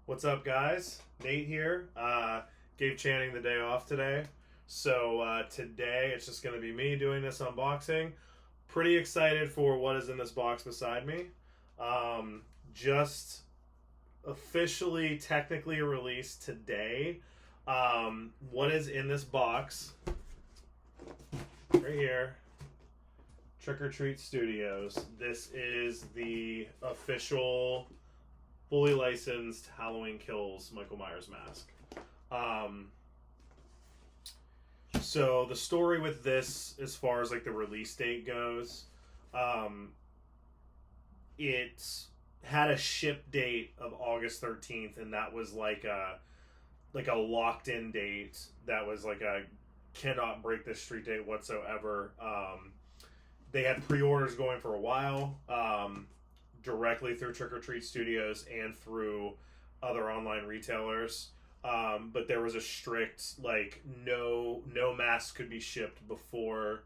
What's up, guys? Nate here. Gave Channing the day off today. So today it's just going to be me doing this unboxing. Pretty excited for what is in this box beside me. Just officially, technically released today. What is in this box? Right here. Trick or Treat Studios. This is the official fully licensed Halloween Kills Michael Myers mask. So the story with this, as far as like the release date goes, it had a ship date of August 13th, and that was like a locked in date. That was like a cannot break this street date whatsoever. They had pre-orders going for a while. Directly through Trick or Treat Studios and through other online retailers, but there was a strict no masks could be shipped before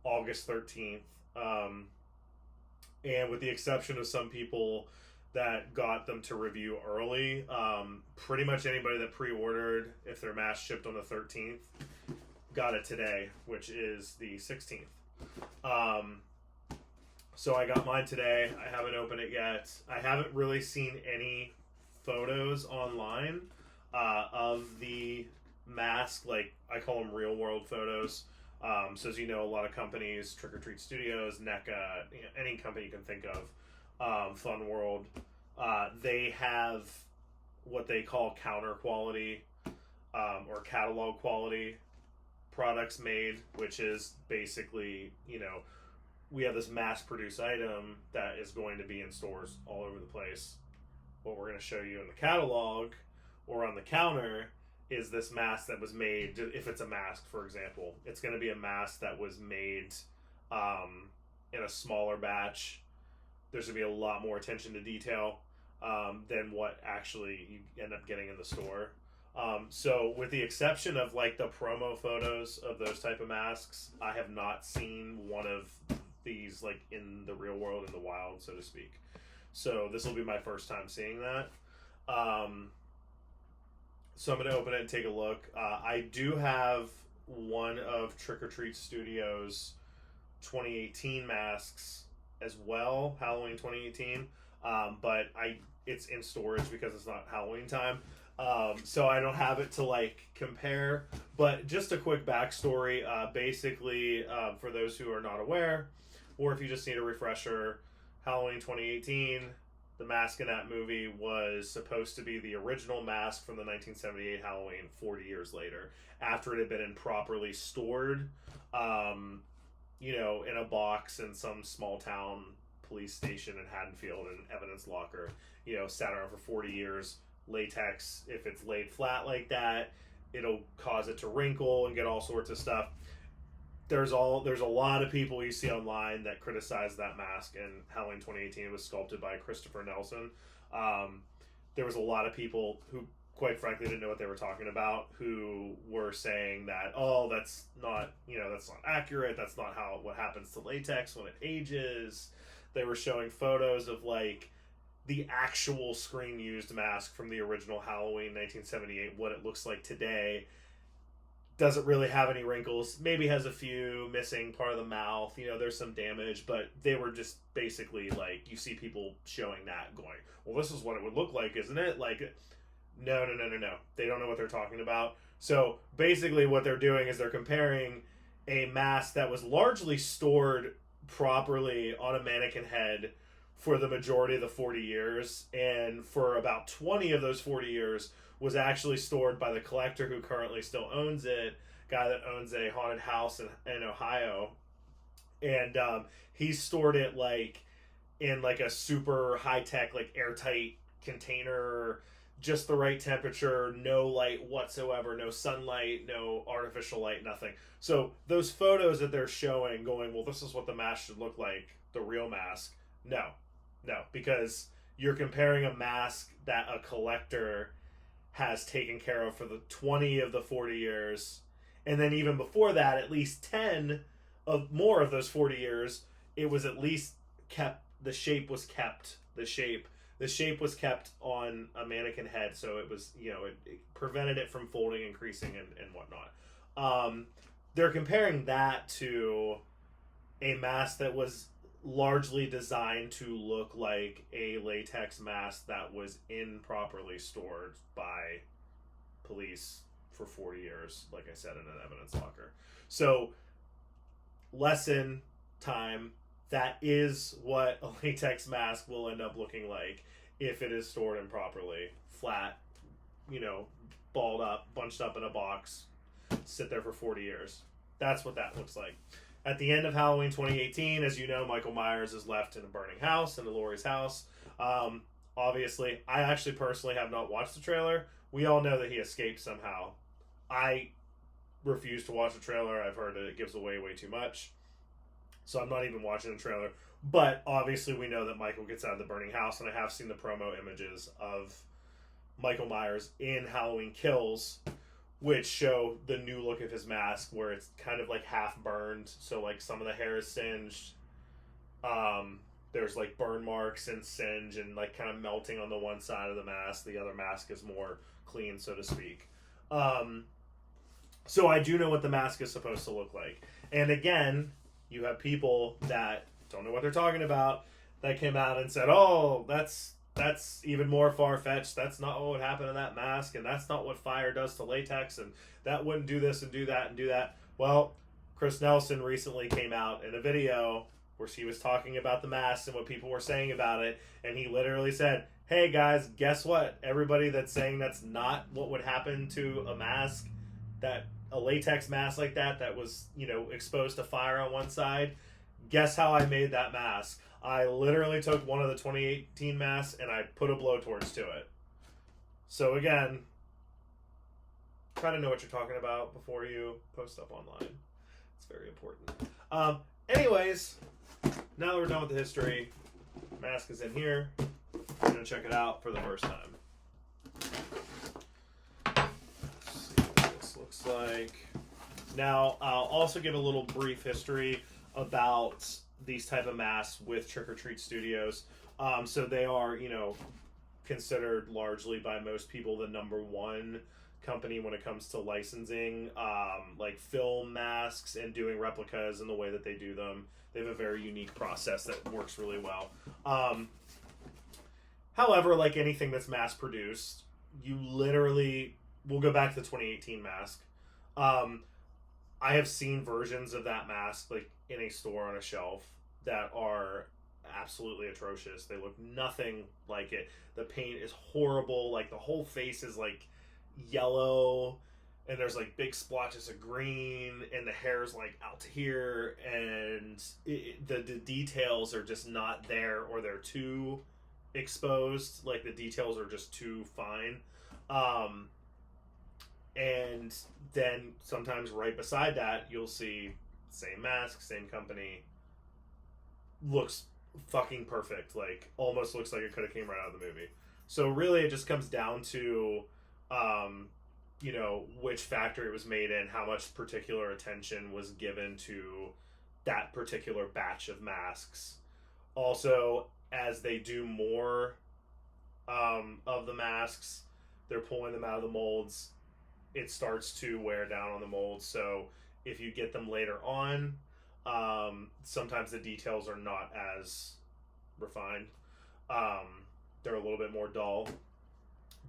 August 13th, and with the exception of some people that got them to review early, pretty much anybody that pre-ordered, if their mask shipped on the 13th, got it today, which is the 16th. So I got mine today. I haven't opened it yet. I haven't really seen any photos online of the mask. Like, I call them real world photos. So as you know, a lot of companies, Trick or Treat Studios, NECA, any company you can think of, Fun World, they have what they call counter quality or catalog quality products made, which is basically, we have this mass-produced item that is going to be in stores all over the place. What we're going to show you in the catalog or on the counter is this mask that was made. If it's a mask, for example, it's going to be a mask that was made in a smaller batch. There's going to be a lot more attention to detail than what actually you end up getting in the store. So with the exception of like the promo photos of those type of masks, I have not seen one of these like in the real world, in the wild, so to speak. So this will be my first time seeing that. So I'm going to open it and take a look. I do have one of Trick or Treat Studios 2018 masks as well, Halloween 2018, but it's in storage because it's not Halloween time. So I don't have it to like compare, but just a quick backstory. Basically, for those who are not aware, or if you just need a refresher, Halloween 2018, the mask in that movie was supposed to be the original mask from the 1978 Halloween 40 years later, after it had been improperly stored, in a box in some small town police station in Haddonfield, an evidence locker, sat around for 40 years. Latex, if it's laid flat like that, it'll cause it to wrinkle and get all sorts of stuff. There's a lot of people you see online that criticize that mask, and Halloween 2018, it was sculpted by Christopher Nelson. There was a lot of people who, quite frankly, didn't know what they were talking about, who were saying that, that's not accurate. That's not what happens to latex when it ages. They were showing photos of like the actual screen used mask from the original Halloween 1978, what it looks like today. Doesn't really have any wrinkles, maybe has a few, missing part of the mouth, there's some damage, but they were just basically like, you see people showing that going, well, this is what it would look like, isn't it? Like, no. They don't know what they're talking about. So basically what they're doing is they're comparing a mask that was largely stored properly on a mannequin head for the majority of the 40 years, and for about 20 of those 40 years was actually stored by the collector who currently still owns it, guy that owns a haunted house in Ohio. And he stored it like in like a super high-tech, like airtight container, just the right temperature, no light whatsoever, no sunlight, no artificial light, nothing. So those photos that they're showing going, well, this is what the mask should look like, the real mask, no, because you're comparing a mask that a collector has taken care of for the 20 of the 40 years, and then even before that, at least 10 of more of those 40 years, it was at least kept, the shape was kept the shape the shape was kept on a mannequin head, so it was, it prevented it from folding and creasing and whatnot. They're comparing that to a mask that was largely designed to look like a latex mask that was improperly stored by police for 40 years, like I said, in an evidence locker. So, lesson time, that is what a latex mask will end up looking like if it is stored improperly. Flat, balled up, bunched up in a box, sit there for 40 years. That's what that looks like. At the end of Halloween 2018, as you know, Michael Myers is left in a burning house, in Laurie's house. Obviously, I actually personally have not watched the trailer. We all know that he escaped somehow. I refuse to watch the trailer. I've heard that it gives away way too much. So I'm not even watching the trailer. But obviously we know that Michael gets out of the burning house, and I have seen the promo images of Michael Myers in Halloween Kills, which show the new look of his mask, where it's kind of like half burned, so like some of the hair is singed. There's like burn marks and singe and like kind of melting on the one side of the mask. The other mask is more clean, so to speak. So I do know what the mask is supposed to look like. And again, you have people that don't know what they're talking about that came out and said, oh, that's even more far-fetched. That's not what would happen to that mask, and that's not what fire does to latex, and that wouldn't do this and do that and do that. Well, Chris Nelson recently came out in a video where she was talking about the mask and what people were saying about it, and he literally said, hey guys, guess what? Everybody that's saying that's not what would happen to a mask, that a latex mask like that was, exposed to fire on one side, guess how I made that mask? I literally took one of the 2018 masks and I put a blowtorch to it. So again, try to know what you're talking about before you post stuff online. It's very important. Anyways, now that we're done with the history, mask is in here. I'm going to check it out for the first time. Let's see what this looks like. Now, I'll also give a little brief history about these type of masks with Trick or Treat Studios. So they are, considered largely by most people the number one company when it comes to licensing, like film masks and doing replicas and the way that they do them. They have a very unique process that works really well. However, like anything that's mass produced, you literally, we'll go back to the 2018 mask. I have seen versions of that mask like in a store on a shelf that are absolutely atrocious. They look nothing like it. The paint is horrible. Like the whole face is like yellow, and there's like big splotches of green, and the hair's like out to here, and the details are just not there, or they're too exposed. Like the details are just too fine. And then sometimes right beside that, you'll see same mask, same company, looks fucking perfect. Like almost looks like it could have came right out of the movie. So really it just comes down to, which factory it was made in, how much particular attention was given to that particular batch of masks. Also, as they do more of the masks, they're pulling them out of the molds. It starts to wear down on the molds. So if you get them later on, sometimes the details are not as refined. They're a little bit more dull.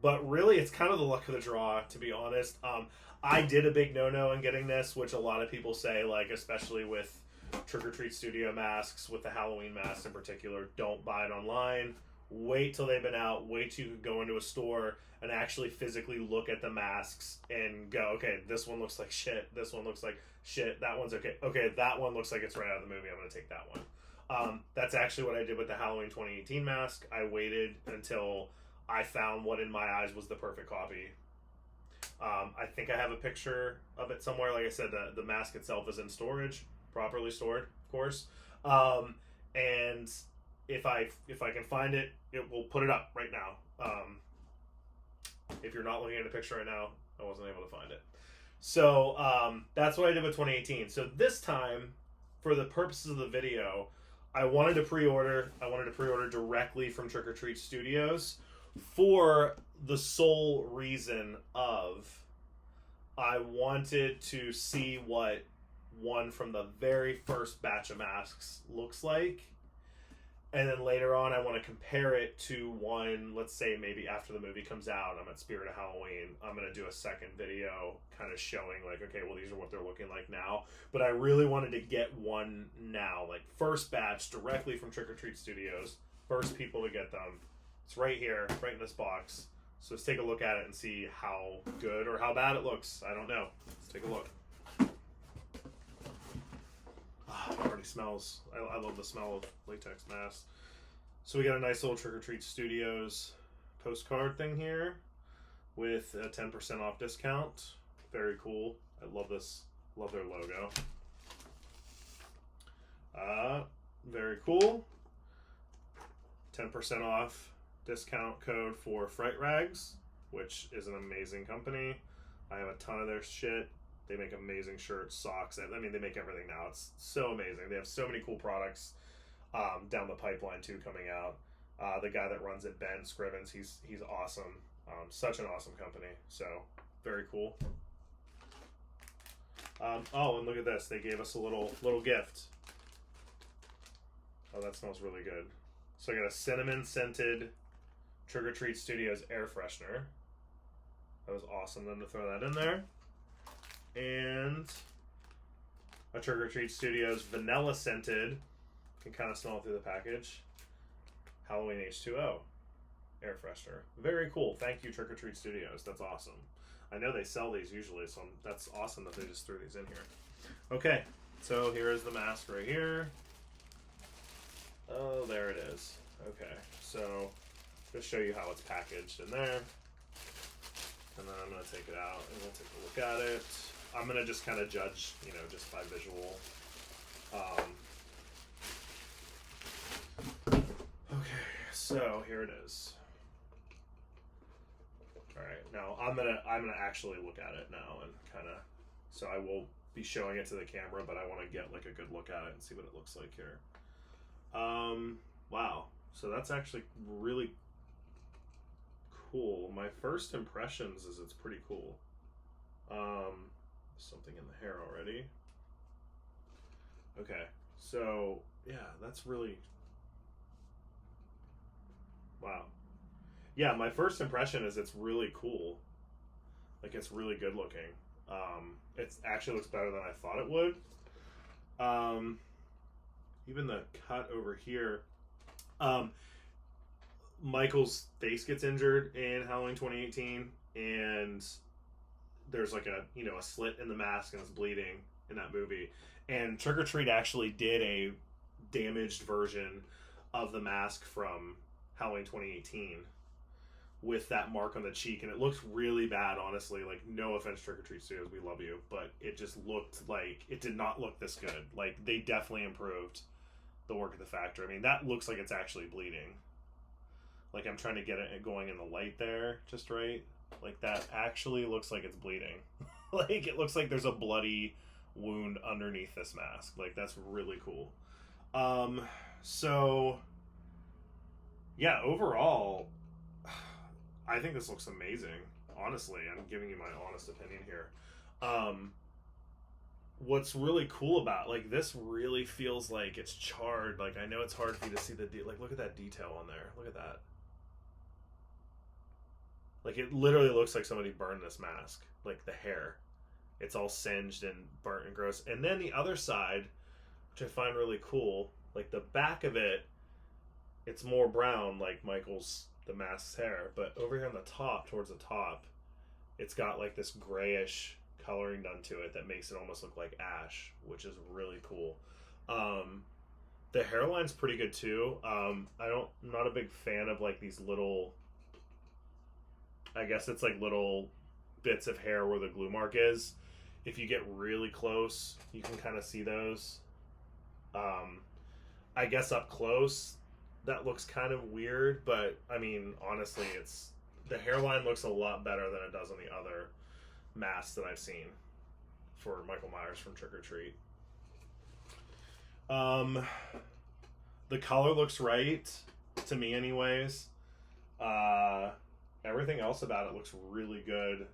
But really, it's kind of the luck of the draw, to be honest. I did a big no-no in getting this, which a lot of people say, like, especially with Trick or Treat Studio masks, with the Halloween masks in particular, don't buy it online. Wait till they've been out. Wait till you can go into a store and actually physically look at the masks and go, okay, this one looks like shit. This one looks like shit. That one's okay. Okay, that one looks like it's right out of the movie. I'm going to take that one. That's actually what I did with the Halloween 2018 mask. I waited until I found what in my eyes was the perfect copy. I think I have a picture of it somewhere. Like I said, the mask itself is in storage, properly stored, of course. And if I can find it, we'll put it up right now. If you're not looking at a picture right now, I wasn't able to find it. So that's what I did with 2018. So this time, for the purposes of the video, I wanted to pre-order. I wanted to pre-order directly from Trick or Treat Studios for the sole reason of I wanted to see what one from the very first batch of masks looks like. And then later on, I want to compare it to one, let's say maybe after the movie comes out, I'm at Spirit of Halloween, I'm going to do a second video kind of showing like, okay, well, these are what they're looking like now. But I really wanted to get one now, like first batch directly from Trick or Treat Studios. First people to get them. It's right here, right in this box. So let's take a look at it and see how good or how bad it looks. I don't know. Let's take a look. It already smells. I love the smell of latex masks. So we got a nice little Trick or Treat Studios postcard thing here with a 10% off discount. Very cool. I love this. Love their logo. Very cool. 10% off discount code for Fright Rags, which is an amazing company. I have a ton of their shit. They make amazing shirts, socks. I mean, they make everything now. It's so amazing. They have so many cool products down the pipeline too coming out. The guy that runs it, Ben Scrivens, he's awesome. Such an awesome company. So very cool. Oh, and look at this. They gave us a little gift. Oh, that smells really good. So I got a cinnamon scented Trick or Treat Studios air freshener. That was awesome them to throw that in there. And a Trick or Treat Studios vanilla scented, can kind of smell it through the package, Halloween H2O air freshener. Very cool. Thank you, Trick or Treat Studios. That's awesome. I know they sell these usually, so that's awesome that they just threw these in here. Okay, so here is the mask right here. Oh, there it is. Okay, so just show you how it's packaged in there. And then I'm going to take it out and we'll take a look at it. I'm going to just kind of judge, you know, just by visual. Okay, so here it is. All right, now I'm gonna actually look at it now and kind of, so I will be showing it to the camera, but I want to get like a good look at it and see what it looks like here. Wow, so that's actually really cool. My first impressions is it's pretty cool. Something in the hair already. Okay, so yeah, that's really, wow. Yeah, my first impression is it's really cool. Like, it's really good looking. It actually looks better than I thought it would. Even the cut over here. Michael's face gets injured in Halloween 2018, and there's like a, you know, a slit in the mask and it's bleeding in that movie. And Trick or Treat actually did a damaged version of the mask from Halloween 2018 with that mark on the cheek, and it looked really bad, honestly. Like, no offense, Trick or Treat Studios, we love you, but it just looked like it did not look this good. Like, they definitely improved the work at the factory. I mean, that looks like it's actually bleeding. Like, I'm trying to get it going in the light there just right. Like, that actually looks like it's bleeding. Like, it looks like there's a bloody wound underneath this mask. Like, that's really cool. So yeah, overall, I think this looks amazing. Honestly, I'm giving you my honest opinion here. What's really cool about, like, this really feels like it's charred. Like, I know it's hard for you to see the like, look at that detail on there. Look at that. Like, it literally looks like somebody burned this mask. Like, the hair, it's all singed and burnt and gross. And then the other side, which I find really cool, like the back of it, it's more brown, like Michael's, the mask's hair, but over here on the top, towards the top, it's got like this grayish coloring done to it that makes it almost look like ash, which is really cool. The hairline's pretty good too. I'm not a big fan of like these little, I guess it's like little bits of hair where the glue mark is. If you get really close, you can kind of see those. I guess up close, that looks kind of weird, but I mean, honestly, the hairline looks a lot better than it does on the other masks that I've seen for Michael Myers from Trick or Treat. The color looks right to me, anyways. Everything else about it looks really good.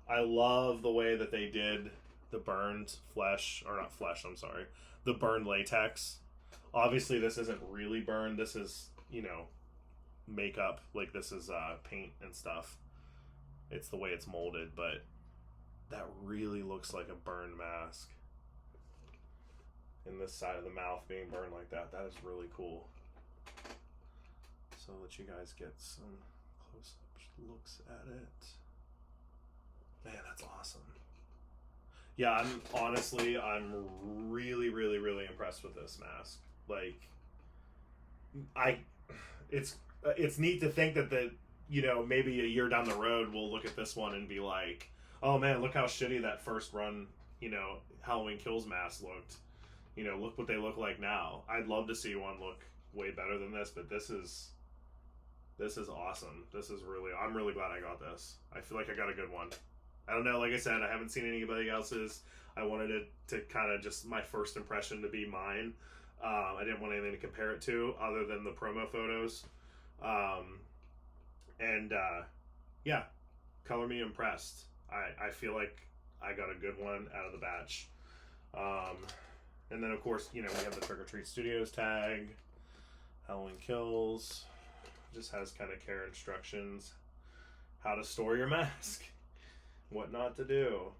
I love the way that they did the burned flesh, or not flesh, I'm sorry, the burned latex. Obviously, this isn't really burned. This is, you know, makeup. Like, this is paint and stuff. It's the way it's molded, but that really looks like a burned mask. And this side of the mouth being burned like that, that is really cool. So I'll let you guys get some close-up looks at it. Man, that's awesome. Yeah, I'm really, really, really impressed with this mask. Like, it's neat to think that you know, maybe a year down the road we'll look at this one and be like, oh man, look how shitty that first run, you know, Halloween Kills mask looked. You know, look what they look like now. I'd love to see one look way better than this, but this is awesome. I'm really glad I got this. I feel like I got a good one. I don't know, like I said, I haven't seen anybody else's. I wanted it to kind of just my first impression to be mine. I didn't want anything to compare it to other than the promo photos. Yeah, color me impressed. I feel like I got a good one out of the batch. And then, of course, you know, we have the Trick or Treat Studios tag. Halloween Kills. Just has kind of care instructions. How to store your mask. What not to do.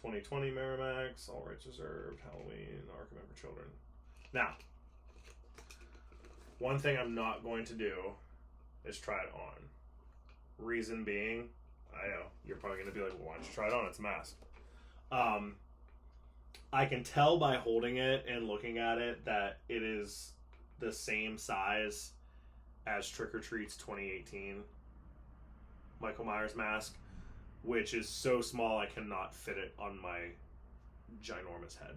2020 Miramax. All rights reserved. Halloween. Arkham for Children. Now, one thing I'm not going to do is try it on. Reason being, I know, you're probably going to be like, well, why don't you try it on? It's a mask. I can tell by holding it and looking at it that it is the same size as Trick or Treat's 2018 Michael Myers mask, which is so small I cannot fit it on my ginormous head.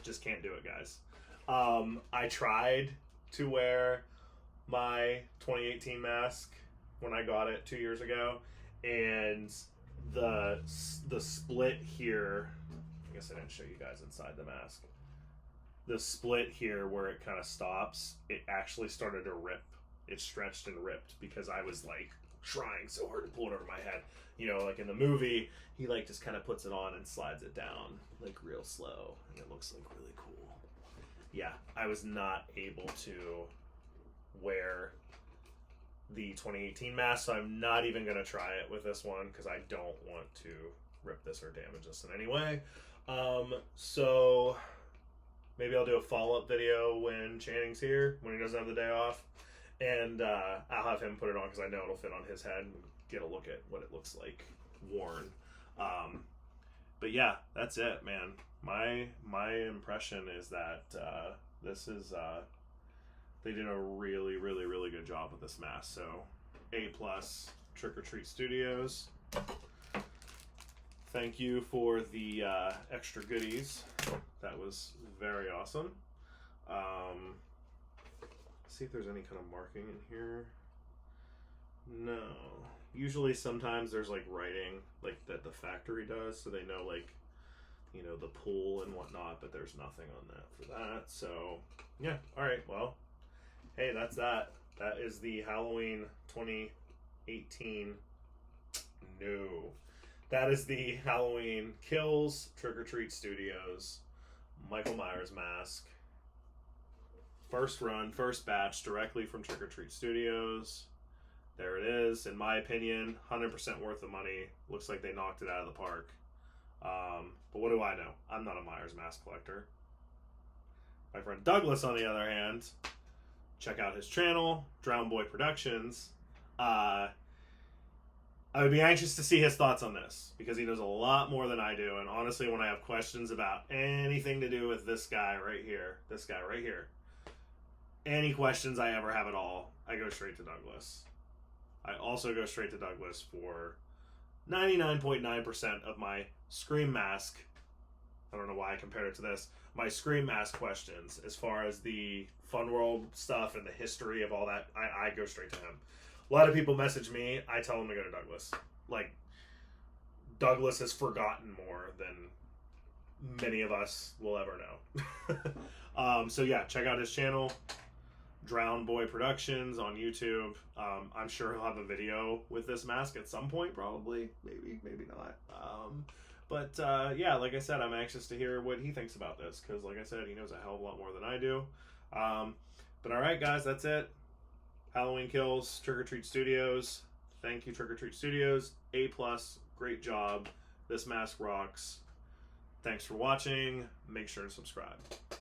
Just can't do it, guys. I tried to wear my 2018 mask when I got it 2 years ago, and the split here, I guess I didn't show you guys inside the mask. The split here where it kind of stops, it actually started to rip. It stretched and ripped because I was like trying so hard to pull it over my head. You know, like in the movie, he like just kind of puts it on and slides it down like real slow, and it looks like really cool. Yeah, I was not able to wear the 2018 mask, so I'm not even going to try it with this one because I don't want to rip this or damage this in any way. So maybe I'll do a follow-up video when Channing's here, when he doesn't have the day off, and I'll have him put it on because I know it'll fit on his head and get a look at what it looks like worn. But yeah, that's it, man. My impression is that this is they did a really, really, really good job with this mask. So A+, Trick or Treat Studios. Thank you for the extra goodies. That was very awesome. See if there's any kind of marking in here. No. Usually sometimes there's like writing like that the factory does, so they know like, you know, the pull and whatnot, but there's nothing on that for that. So yeah, alright, well, hey, that's that. That is the Halloween 2018. No. That is the Halloween Kills Trick or Treat Studios Michael Myers mask. First run, first batch, directly from Trick or Treat Studios. There it is. In my opinion, 100% worth the money. Looks like they knocked it out of the park. But what do I know? I'm not a Myers mask collector. My friend Douglas, on the other hand, check out his channel, Drown Boy Productions. I would be anxious to see his thoughts on this because he knows a lot more than I do. And honestly, when I have questions about anything to do with this guy right here, any questions I ever have at all, I go straight to Douglas. I also go straight to Douglas for 99.9% of my Scream Mask. I don't know why I compared it to this. My Scream Mask questions, as far as the Fun World stuff and the history of all that, I go straight to him. A lot of people message me. I tell them to go to Douglas. Like, Douglas has forgotten more many of us will ever know. So yeah, check out his channel, Drown Boy Productions on YouTube. I'm sure he'll have a video with this mask at some point, probably. Maybe not. But yeah, like I said, I'm anxious to hear what he thinks about this, because like I said, he knows a hell of a lot more than I do. But alright guys, that's it. Halloween Kills, Trick or Treat Studios. Thank you, Trick or Treat Studios. A+, great job. This mask rocks. Thanks for watching. Make sure to subscribe.